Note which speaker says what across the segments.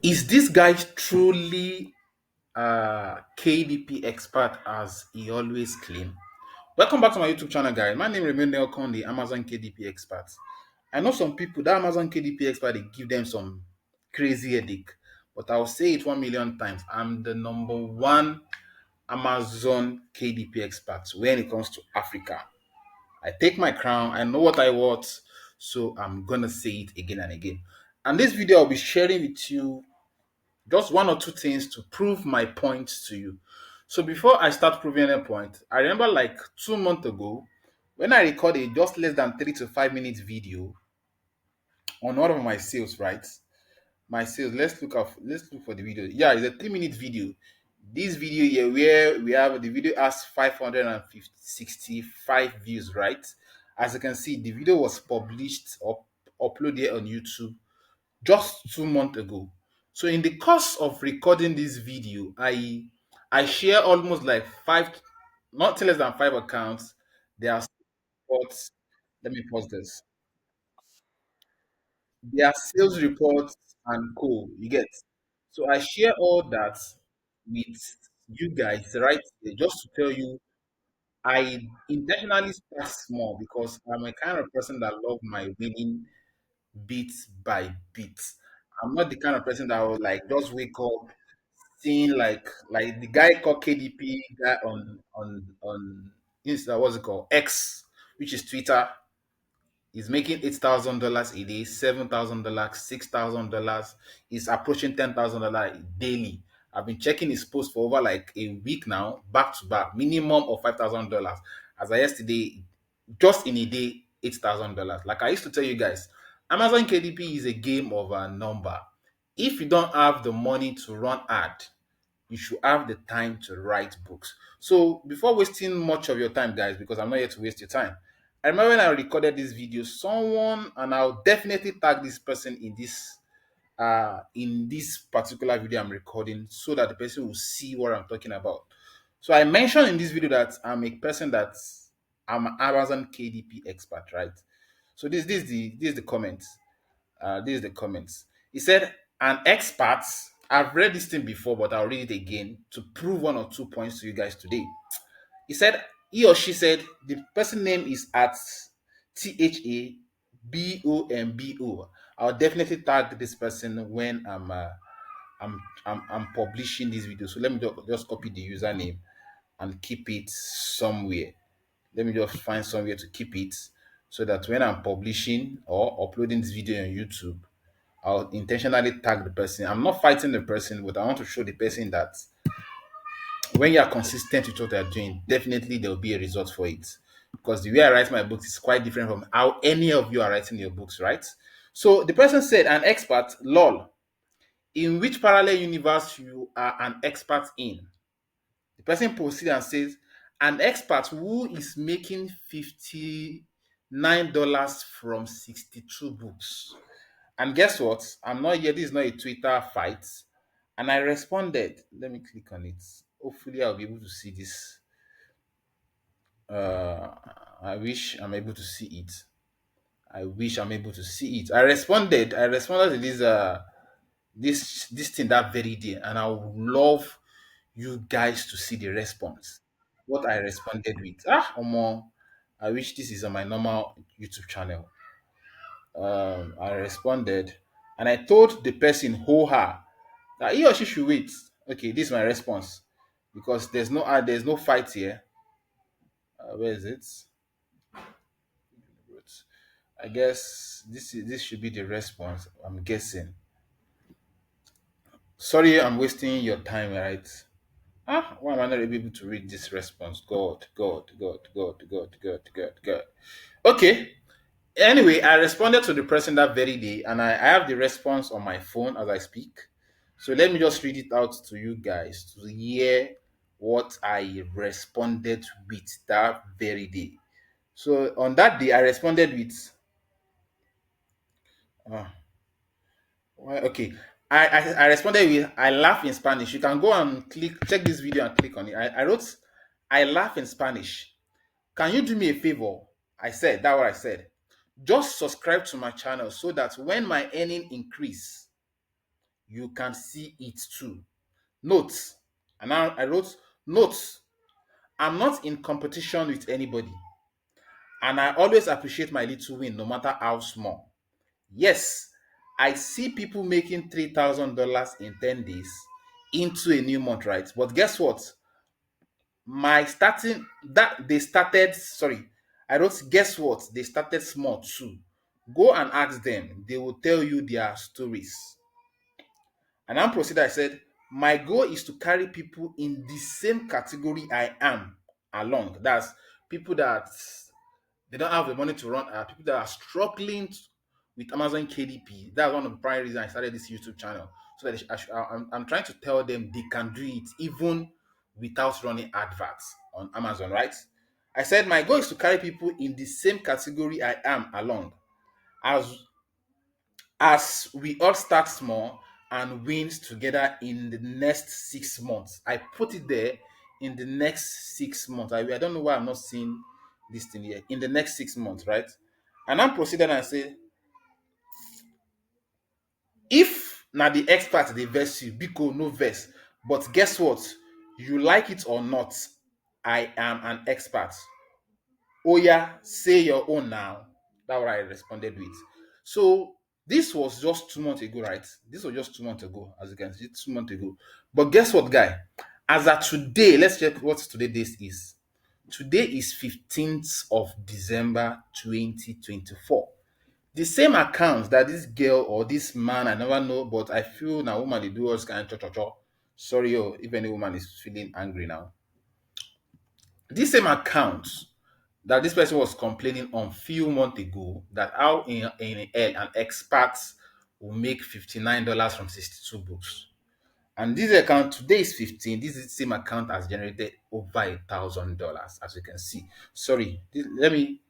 Speaker 1: Is this guy truly KDP expert as he always claim? Welcome back to my YouTube channel, guys. My name is Remendel Kon, the Amazon KDP expert. I know some people that Amazon KDP expert they give them some crazy headache, but I'll say it 1 million times. I'm the number one Amazon KDP expert when it comes to Africa. I take my crown. I know what I want, so I'm gonna say it again and again. And this video I'll be sharing with you just one or two things to prove my point to you. So before I start proving a point, I remember like 2 months ago when I recorded just less than 3 to 5 minutes video on one of my sales, right? My sales. Let's look for the video. Yeah, it's a 3 minute video. This video here where we have the video has 565 views, right? As you can see, the video was published or uploaded on YouTube just 2 months ago. So in the course of recording this video, I share almost like five, not less than five accounts. There are reports. Let me pause this. There are sales reports and co. You get. So I share all that with you guys, right? Here, just to tell you, I intentionally start small because I'm a kind of person that love my winning bit by bit. I'm not the kind of person that will like just wake up seeing like the guy called KDP guy on Insta, what's it called? X, which is Twitter. He's making $8,000 a day, $7,000, $6,000. He's approaching $10,000 daily. I've been checking his post for over like a week now, back to back, minimum of $5,000. As I yesterday, just in a day, $8,000. Like I used to tell you guys, Amazon KDP is a game of a number. If you don't have the money to run ad, you should have the time to write books. So before wasting much of your time, guys, because I'm not here to waste your time, I remember when I recorded this video, someone, and I'll definitely tag this person in this particular video I'm recording so that the person will see what I'm talking about. So I mentioned in this video that I'm an Amazon KDP expert, right? So this is the comments. This is the comments. He said, an expert. I've read this thing before, but I'll read it again to prove one or 2 points to you guys today. He said, he or she said, the person name is at THABOMBO. I'll definitely tag this person when I'm publishing this video. So let me just copy the username and keep it somewhere. Let me just find somewhere to keep it so that when I'm publishing or uploading this video on YouTube, I'll intentionally tag the person. I'm not fighting the person, but I want to show the person that when you are consistent with what you're doing, definitely there will be a result for it. Because the way I write my books is quite different from how any of you are writing your books, right? So the person said, an expert, lol, in which parallel universe you are an expert in? The person proceeds and says, an expert who is making $59 from 62 books. And guess what? I'm not here. This is not a Twitter fight. And I responded. Let me click on it. Hopefully, I'll be able to see this. Uh, I wish I'm able to see it. I wish I'm able to see it. I responded to this thing that very day, and I would love you guys to see the response. What I responded with. Omo, I wish this is on my normal YouTube channel. I responded, and I told the person who her that he or she should wait. Okay, this is my response because there's no fight here. Where is it? I guess this should be the response. I'm guessing. Sorry, I'm wasting your time, right? Why am I not able to read this response? God. Okay. Anyway, I responded to the person that very day, and I have the response on my phone as I speak. So let me just read it out to you guys to hear what I responded with that very day. So on that day, I responded with, uh, okay. I responded with, I laugh in Spanish. You can go and check this video and click on it. I wrote, I laugh in Spanish. Can you do me a favor? I said, that's what I said. Just subscribe to my channel so that when my earning increase, you can see it too. Note, and I wrote, note, I'm not in competition with anybody, and I always appreciate my little win, no matter how small. Yes, I see people making $3,000 in 10 days into a new month, right? But guess what? My starting that they started, sorry, I wrote, guess what? They started small too. Go and ask them, they will tell you their stories. And I proceeded, I said, my goal is to carry people in the same category I am along. That's people that they don't have the money to run, people that are struggling with Amazon KDP. That's one of the primary reasons I started this YouTube channel. So that I'm trying to tell them they can do it even without running adverts on Amazon, right? I said my goal is to carry people in the same category I am along. As we all start small and wins together in the next 6 months. I put it there, in the next 6 months. I don't know why I'm not seeing this thing here. In the next 6 months, right? And I proceeded and say, if now the expert they verse you, Biko no verse. But guess what? You like it or not, I am an expert. Oh yeah, say your own now. That's what I responded with. So this was just 2 months ago, right? This was just 2 months ago, as you can see, 2 months ago. But guess what, guy? As of today, let's check what today date is. Today is 15th of December 2024. The same account that this girl or this man, I never know, but I feel now woman they do us kind of cho. Sorry, oh, if any woman is feeling angry now. This same account that this person was complaining on few months ago, that how in an expert will make $59 from 62 books. And this account today is 15. This same account has generated over $1,000, as you can see. Sorry, let me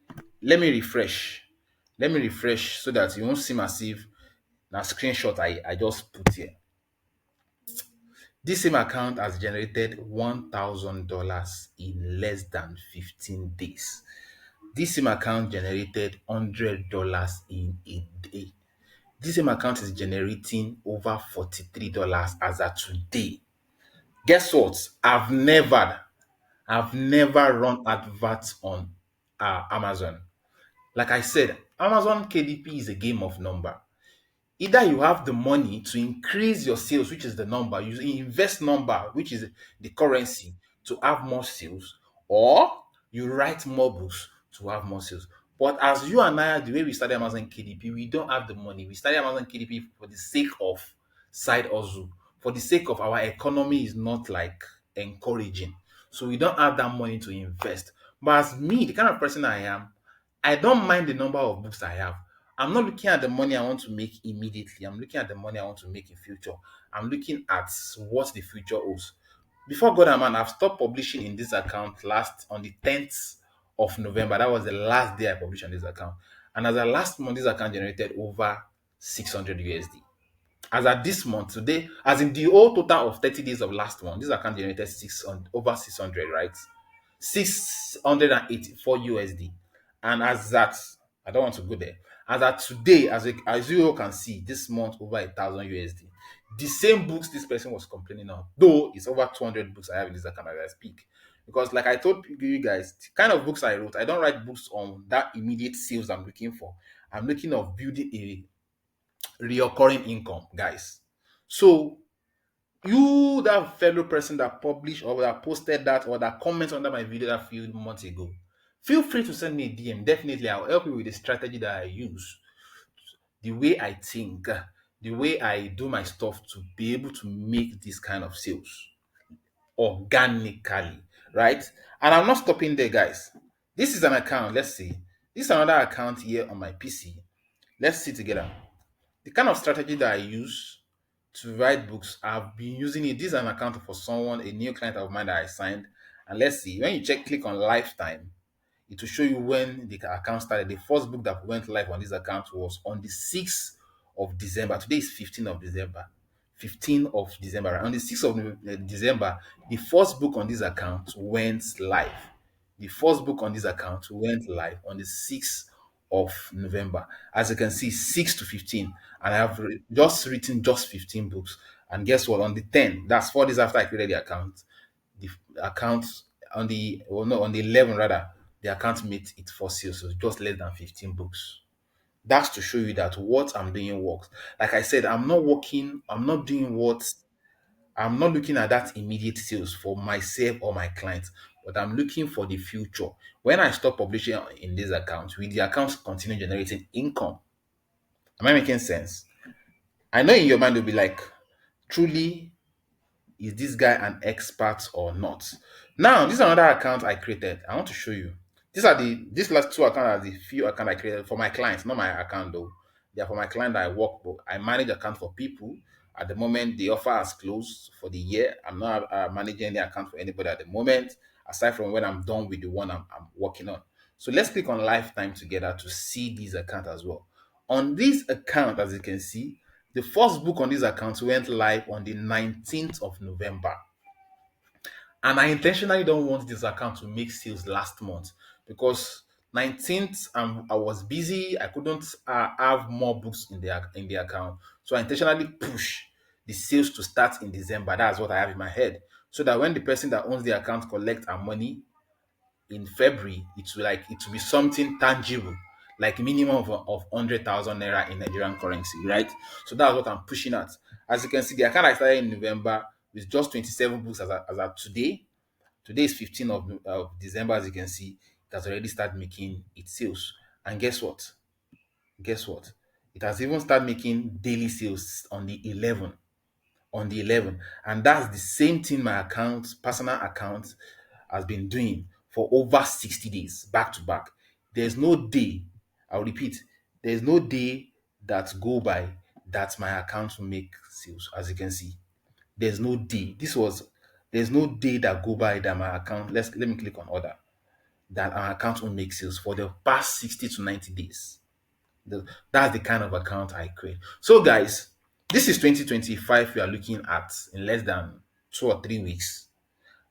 Speaker 1: refresh. Let me refresh so that you won't seem as if now screenshot I just put here. This same account has generated $1,000 in less than 15 days. This same account generated $100 in a day. This same account is generating over $43 as of today. Guess what? I've never run adverts on Amazon. Like I said, Amazon KDP is a game of number. Either you have the money to increase your sales, which is the number, you invest number, which is the currency, to have more sales, or you write more books to have more sales. But as you and I, the way we started Amazon KDP, we don't have the money. We started Amazon KDP for the sake of side hustle, for the sake of our economy is not like encouraging. So we don't have that money to invest. But as me, the kind of person I am, I don't mind the number of books I have. I'm not looking at the money I want to make immediately. I'm looking at the money I want to make in future. I'm looking at what the future holds. Before God and man, I've stopped publishing in this account last on the 10th of November. That was the last day I published on this account. And as a last month, this account generated over 600 USD. As at this month, today, as in the whole total of 30 days of last month, this account generated 600, over 600, right? 684 USD. And as that, I don't want to go there. As at today, as you all can see, this month over 1,000 USD. The same books this person was complaining of, though it's over 200 books I have in this account as I speak. Because, like I told you guys, the kind of books I wrote, I don't write books on that immediate sales I'm looking for. I'm looking of building a reoccurring income, guys. So you, that fellow person that published or that posted that or that comments under my video that few months ago, feel free to send me a DM. Definitely, I'll help you with the strategy that I use, the way I think, the way I do my stuff to be able to make this kind of sales organically, right? And I'm not stopping there, guys. This is an account. Let's see. This is another account here on my PC. Let's see together. The kind of strategy that I use to write books, I've been using it. This is an account for someone, a new client of mine that I signed. And let's see, when you click on lifetime, it will show you when the account started. The first book that went live on this account was on the 6th of December. Today is 15th of December. 15th of December. Right? On the 6th of December, the first book on this account went live. The first book on this account went live on the 6th of November. As you can see, 6 to 15. And I have just written just 15 books. And guess what? On the 10, that's 4 days after I created the account, the account on the, well, no, on the 11 rather, the account made it for sales. So just less than 15 books. That's to show you that what I'm doing works. Like I said, I'm not doing what I'm not looking at that immediate sales for myself or my clients, but I'm looking for the future. When I stop publishing in this account, will the account continue generating income? Am I making sense? I know in your mind you'll be like, truly, is this guy an expert or not? Now, this is another account I created. I want to show you. These last two accounts are the few accounts I created for my clients, not my account though. They are for my client that I work for. I manage account for people. At the moment, the offer has closed for the year. I'm not managing any account for anybody at the moment, aside from when I'm done with the one I'm working on. So let's click on lifetime together to see these accounts as well. On this account, as you can see, the first book on this account went live on the 19th of November. And I intentionally don't want this account to make sales last month because 19th I was busy. I couldn't have more books in the account. So I intentionally push the sales to start in December. That's what I have in my head. So that when the person that owns the account collect our money in February, it will be something tangible, like minimum of 100,000 naira in Nigerian currency, right? So that's what I'm pushing at. As you can see, the account I started in November with just 27 books as of today. Today is 15th of December, as you can see, it has already started making its sales. And guess what? Guess what? It has even started making daily sales on the 11th. And that's the same thing my personal account, has been doing for over 60 days back to back. There's no day, I'll repeat, there's no day that go by that my account will make sales, as you can see. There's no day. There's no day that go by that my account, let me click on order, that our account will make sales for the past 60 to 90 days. That's the kind of account I create. So, guys, this is 2025 we are looking at in less than 2 or 3 weeks.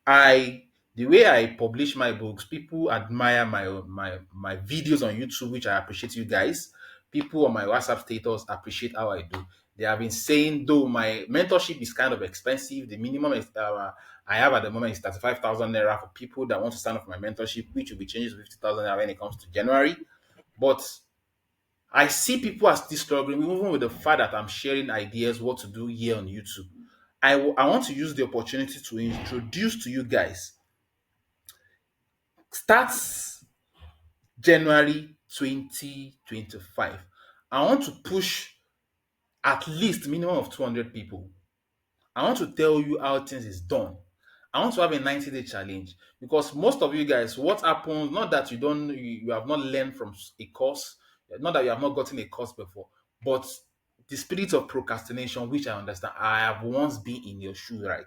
Speaker 1: I The way I publish my books, people admire my videos on YouTube, which I appreciate you guys. People on my WhatsApp status appreciate how I do. They have been saying though my mentorship is kind of expensive. The minimum is I have at the moment is 35,000 naira for people that want to sign up for my mentorship, which will be changed to 50,000 naira when it comes to January. But I see people are still struggling, even with the fact that I'm sharing ideas what to do here on YouTube. I want to use the opportunity to introduce to you guys. Starts January 2025. I want to push at least minimum of 200 people. I want to tell you how things is done. I want to have a 90-day challenge because most of you guys, what happens, not that you have not learned from a course, not that you have not gotten a course before, but the spirit of procrastination, which I understand. I have once been in your shoe, right?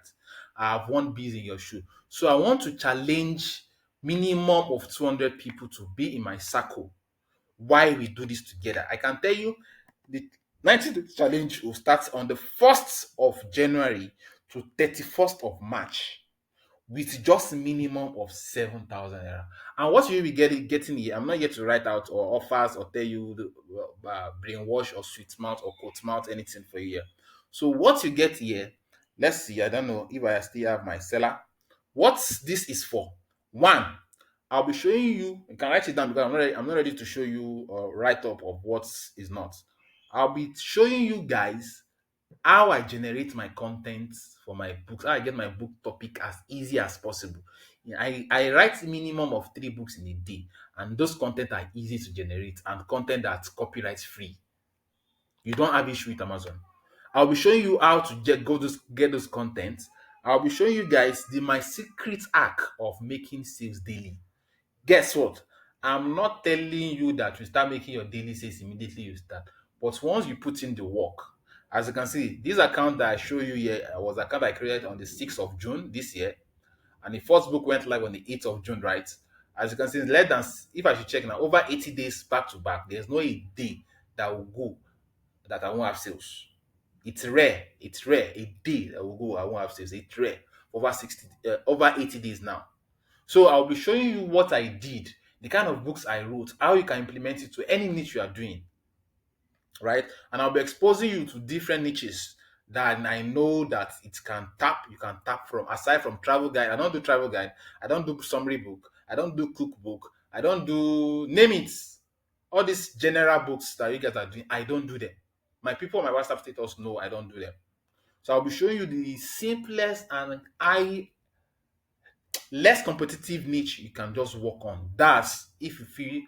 Speaker 1: I have once been in your shoe. So I want to challenge minimum of 200 people to be in my circle while we do this together. I can tell you the 90-day challenge will start on the 1st of January to 31st of March with just minimum of 7,000 naira. And what you'll be getting here, I'm not here to write out or offers or tell you brainwash or sweet mouth or coat mouth anything for you here. So what you get here, let's see. I don't know if I still have my seller. What this is for? One, I'll be showing you. You can write it down because I'm not ready to show you a write up of what is not. I'll be showing you guys how I generate my content for my books, how I get my book topic as easy as possible. I write minimum of 3 books in a day, and those content are easy to generate and content that's copyright free. You don't have issue with Amazon. I'll be showing you how to get those contents. I'll be showing you guys my secret hack of making sales daily. Guess what? I'm not telling you that you start making your daily sales immediately you start. But once you put in the work, as you can see, this account that I show you here was account I created on the 6th of June this year. And the first book went live on the 8th of June, right? As you can see, it's less than, if I should check now, over 80 days back to back. There's no a day that will go that I won't have sales. It's rare. It's rare. A day that will go I won't have sales. It's rare. Over 80 days now. So I'll be showing you what I did the kind of books I wrote, how you can implement it to any niche you are doing, right? And I'll be exposing you to different niches that I know that you can tap from. Aside from travel guide, I don't do travel guide, I don't do summary book, I don't do cookbook, I don't do name it. All these general books that you guys are doing, I don't do them. My people on my WhatsApp status know I don't do them. So I'll be showing you the simplest and high less competitive niche you can just work on. That's if you feel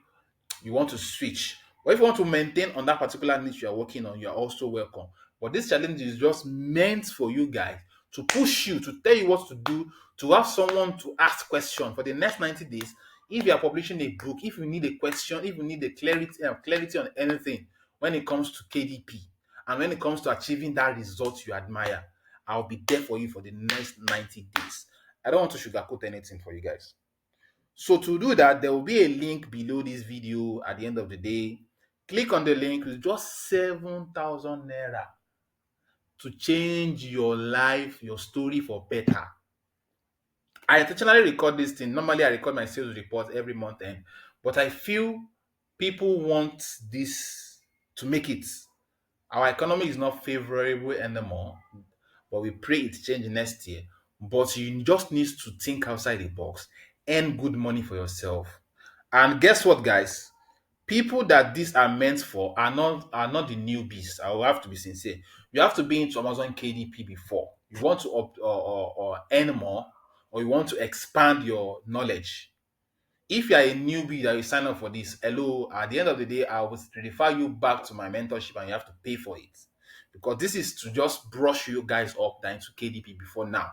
Speaker 1: you want to switch. Or if you want to maintain on that particular niche you are working on, you are also welcome. But this challenge is just meant for you guys to push you, to tell you what to do, to have someone to ask questions for the next 90 days. If you are publishing a book, if you need a question, if you need a clarity on anything when it comes to KDP and when it comes to achieving that result you admire, I'll be there for you for the next 90 days. I don't want to sugarcoat anything for you guys. So to do that, there will be a link below this video at the end of the day. Click on the link with just 7,000 naira to change your life, your story for better. I intentionally record this thing. Normally, I record my sales report every month end, but I feel people want this to make it. Our economy is not favorable anymore, but we pray it change next year. But you just need to think outside the box, earn good money for yourself. And guess what, guys? People that these are meant for are not the newbies. I will have to be sincere. You have to be into Amazon KDP before. You want to or earn more, or you want to expand your knowledge. If you are a newbie that you sign up for this, hello, at the end of the day, I will refer you back to my mentorship and you have to pay for it. Because this is to just brush you guys up down to KDP before now.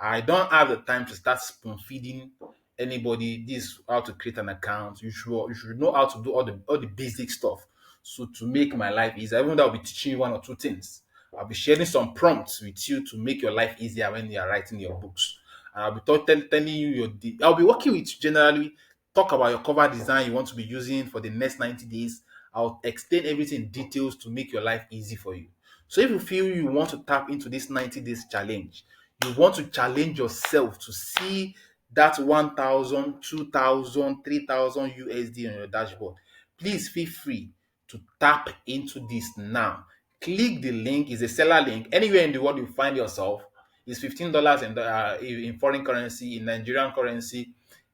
Speaker 1: I don't have the time to start spoon feeding anybody. This is how to create an account. You should know how to do all the basic stuff. So to make my life easier, even though I'll be teaching you one or two things. I'll be sharing some prompts with you to make your life easier when you are writing your books. And I'll be telling you I'll be working with you generally, talk about your cover design you want to be using for the next 90 days. I'll explain everything in details to make your life easy for you. So if you feel you want to tap into this 90 days challenge, you want to challenge yourself to see that 1,000, 2,000, 3,000 USD on your dashboard, please feel free to tap into this now. Click the link, it's a seller link. Anywhere in the world you find yourself, it's $15 in foreign currency, in Nigerian currency,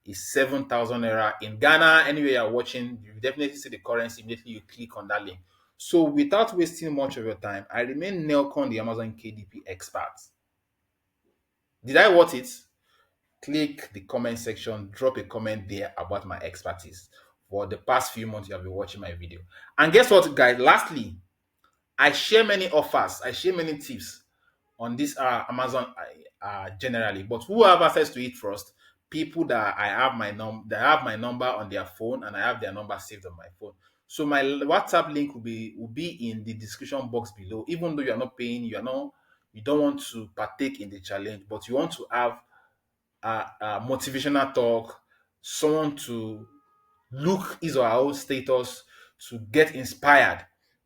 Speaker 1: is 7,000 naira. In Ghana, anywhere you're watching, you definitely see the currency immediately you click on that link. So without wasting much of your time, I remain Nelcon, the Amazon KDP expert. Did I worth it? Click the comment section, drop a comment there about my expertise. For the past few months, you have been watching my video. And guess what, guys? Lastly, I share many offers, I share many tips on this Amazon generally. But who have access to it first? People that I have my number on their phone, and I have their number saved on my phone. So my WhatsApp link will be in the description box below. Even though you are not paying, you don't want to partake in the challenge, but you want to have motivational talk, someone to look his or her own status to get inspired,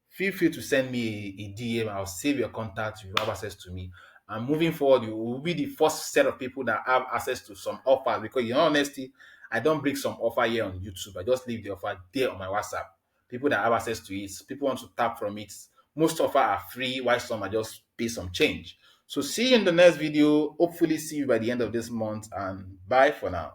Speaker 1: feel free to send me a DM. I'll save your contact. You have access to me. And moving forward, you will be the first set of people that have access to some offers. Because, honesty, I don't bring some offer here on YouTube. I just leave the offer there on my WhatsApp. People that have access to it, people want to tap from it. Most offers are free, while some are just pay some change. So see you in the next video. Hopefully see you by the end of this month, and bye for now.